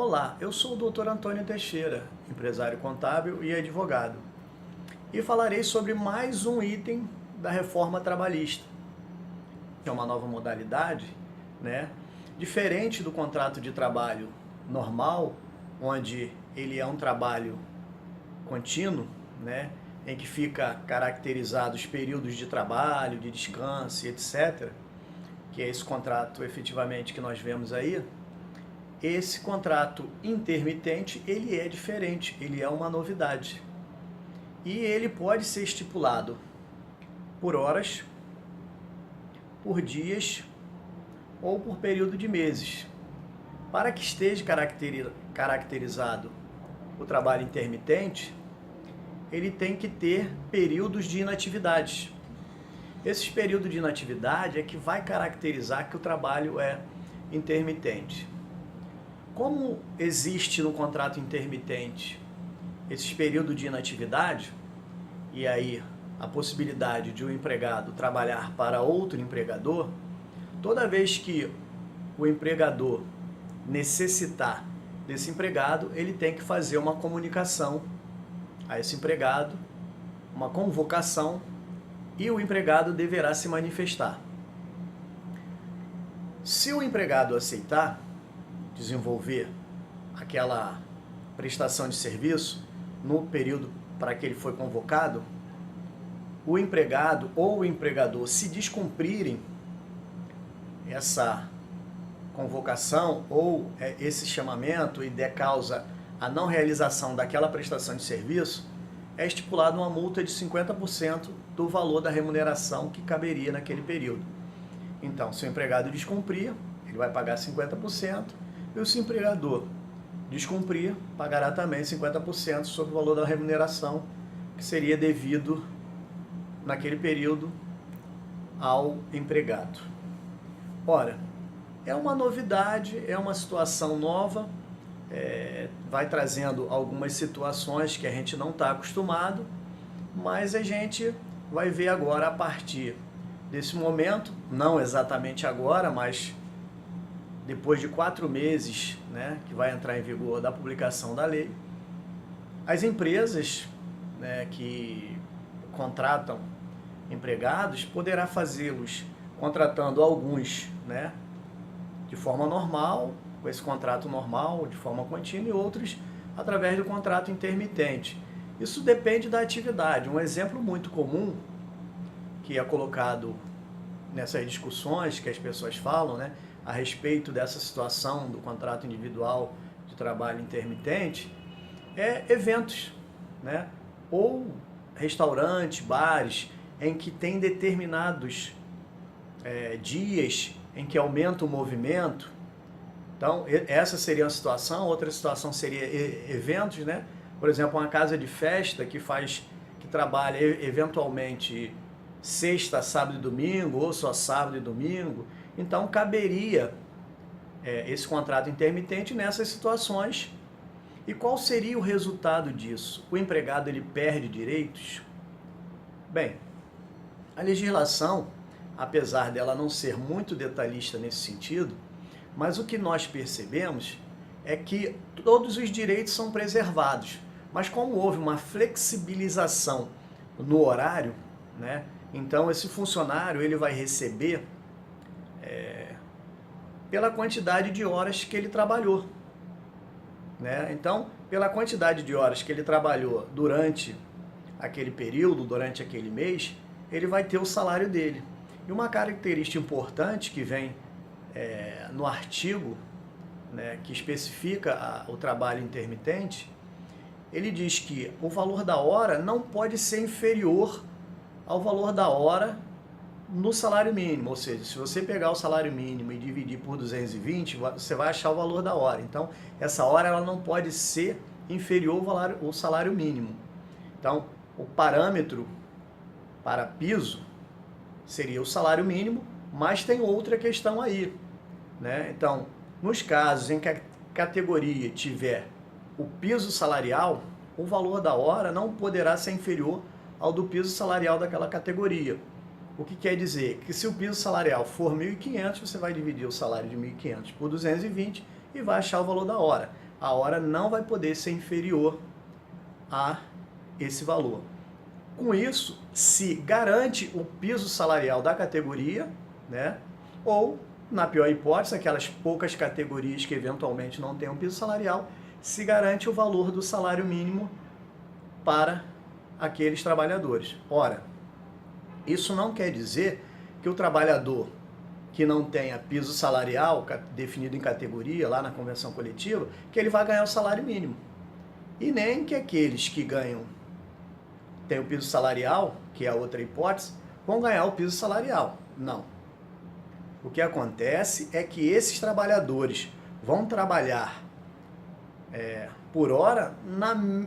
Olá, eu sou o Dr. Antônio Teixeira, empresário contábil e advogado, e falarei sobre mais um item da reforma trabalhista, que é uma nova modalidade, né? Diferente do contrato de trabalho normal, onde ele é um trabalho contínuo, né? Em que fica caracterizado os períodos de trabalho, de descanso, etc., que é esse contrato efetivamente que nós vemos aí. Esse contrato intermitente, ele é diferente, ele é uma novidade. E ele pode ser estipulado por horas, por dias ou por período de meses. Para que esteja caracterizado o trabalho intermitente, ele tem que ter períodos de inatividade. Esses períodos de inatividade é que vai caracterizar que o trabalho é intermitente. Como existe no contrato intermitente esses períodos de inatividade, e aí a possibilidade de um empregado trabalhar para outro empregador, toda vez que o empregador necessitar desse empregado, ele tem que fazer uma comunicação a esse empregado, uma convocação, e o empregado deverá se manifestar. Se o empregado aceitar desenvolver aquela prestação de serviço no período para que ele foi convocado, o empregado ou o empregador, se descumprirem essa convocação ou esse chamamento e der causa à não realização daquela prestação de serviço, é estipulada uma multa de 50% do valor da remuneração que caberia naquele período. Então, se o empregado descumprir, ele vai pagar 50%, e se o empregador descumprir, pagará também 50% sobre o valor da remuneração que seria devido naquele período ao empregado. Ora, é uma novidade, é uma situação nova, vai trazendo algumas situações que a gente não está acostumado, mas a gente vai ver agora a partir desse momento, não exatamente agora, mas depois de 4 meses, né, que vai entrar em vigor da publicação da lei, as empresas, né, que contratam empregados poderá fazê-los contratando alguns, né, de forma normal, com esse contrato normal, de forma contínua, e outros através do contrato intermitente. Isso depende da atividade. Um exemplo muito comum que é colocado nessas discussões que as pessoas falam, né, a respeito dessa situação do contrato individual de trabalho intermitente, é eventos, né, ou restaurantes, bares, em que tem determinados dias em que aumenta o movimento. Então, essa seria uma situação. Outra situação seria eventos, né? Por exemplo, uma casa de festa que trabalha eventualmente sexta, sábado e domingo, ou só sábado e domingo. Então, caberia esse contrato intermitente nessas situações. E qual seria o resultado disso? O empregado ele perde direitos? Bem, a legislação, apesar dela não ser muito detalhista nesse sentido, mas o que nós percebemos é que todos os direitos são preservados. Mas como houve uma flexibilização no horário, né, então esse funcionário ele vai receber pela quantidade de horas que ele trabalhou, né? Então, pela quantidade de horas que ele trabalhou durante aquele período, durante aquele mês, ele vai ter o salário dele. E uma característica importante que vem no artigo, né, que especifica o trabalho intermitente, ele diz que o valor da hora não pode ser inferior ao valor da hora no salário mínimo. Ou seja, se você pegar o salário mínimo e dividir por 220, você vai achar o valor da hora. Então, essa hora ela não pode ser inferior ao salário mínimo. Então, o parâmetro para piso seria o salário mínimo, mas tem outra questão aí, né? Então, nos casos em que a categoria tiver o piso salarial, o valor da hora não poderá ser inferior ao do piso salarial daquela categoria. O que quer dizer que se o piso salarial for 1.500, você vai dividir o salário de 1.500 por 220 e vai achar o valor da hora. a hora não vai poder ser inferior a esse valor. Com isso, se garante o piso salarial da categoria, né? Ou, na pior hipótese, aquelas poucas categorias que eventualmente não têm um piso salarial, se garante o valor do salário mínimo para aqueles trabalhadores. Ora, isso não quer dizer que o trabalhador que não tenha piso salarial definido em categoria lá na convenção coletiva, que ele vai ganhar o salário mínimo. E nem que aqueles que têm o piso salarial, que é a outra hipótese, vão ganhar o piso salarial. Não. O que acontece é que esses trabalhadores vão trabalhar por hora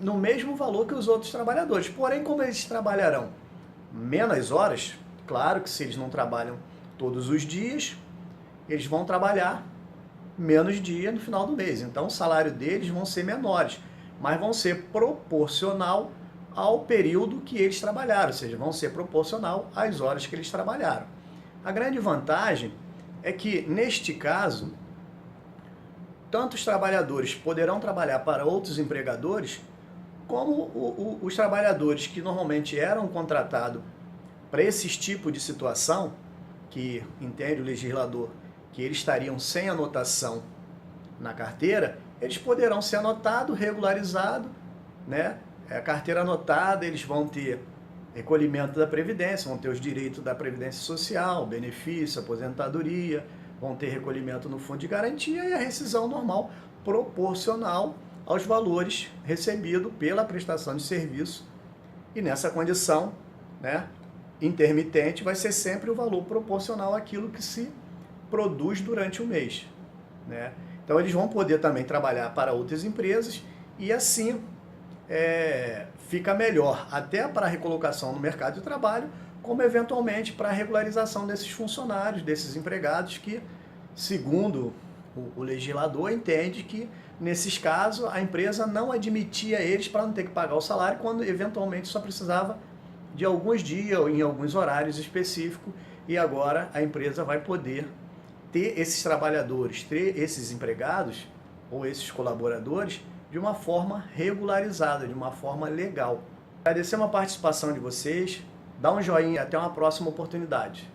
no mesmo valor que os outros trabalhadores. Porém, como eles trabalharão menos horas, claro que se eles não trabalham todos os dias, eles vão trabalhar menos dia no final do mês. Então, o salário deles vão ser menores, mas vão ser proporcional ao período que eles trabalharam, ou seja, vão ser proporcional às horas que eles trabalharam. A grande vantagem é que, neste caso, tanto os trabalhadores poderão trabalhar para outros empregadores, como os trabalhadores que normalmente eram contratados para esses tipos de situação, que entende o legislador que eles estariam sem anotação na carteira, eles poderão ser anotados, regularizados, né? A carteira anotada, eles vão ter recolhimento da Previdência, vão ter os direitos da Previdência Social, benefício, aposentadoria, vão ter recolhimento no Fundo de Garantia e a rescisão normal proporcional aos valores recebidos pela prestação de serviço. E nessa condição, né, intermitente, vai ser sempre o valor proporcional àquilo que se produz durante o mês, né? Então eles vão poder também trabalhar para outras empresas e assim fica melhor até para a recolocação no mercado de trabalho, como eventualmente para a regularização desses funcionários, desses empregados que, segundo o legislador, entende que nesses casos a empresa não admitia eles para não ter que pagar o salário quando eventualmente só precisava de alguns dias ou em alguns horários específicos, e agora a empresa vai poder ter esses trabalhadores, ter esses empregados ou esses colaboradores de uma forma regularizada, de uma forma legal. Agradecer a participação de vocês, dá um joinha e até uma próxima oportunidade.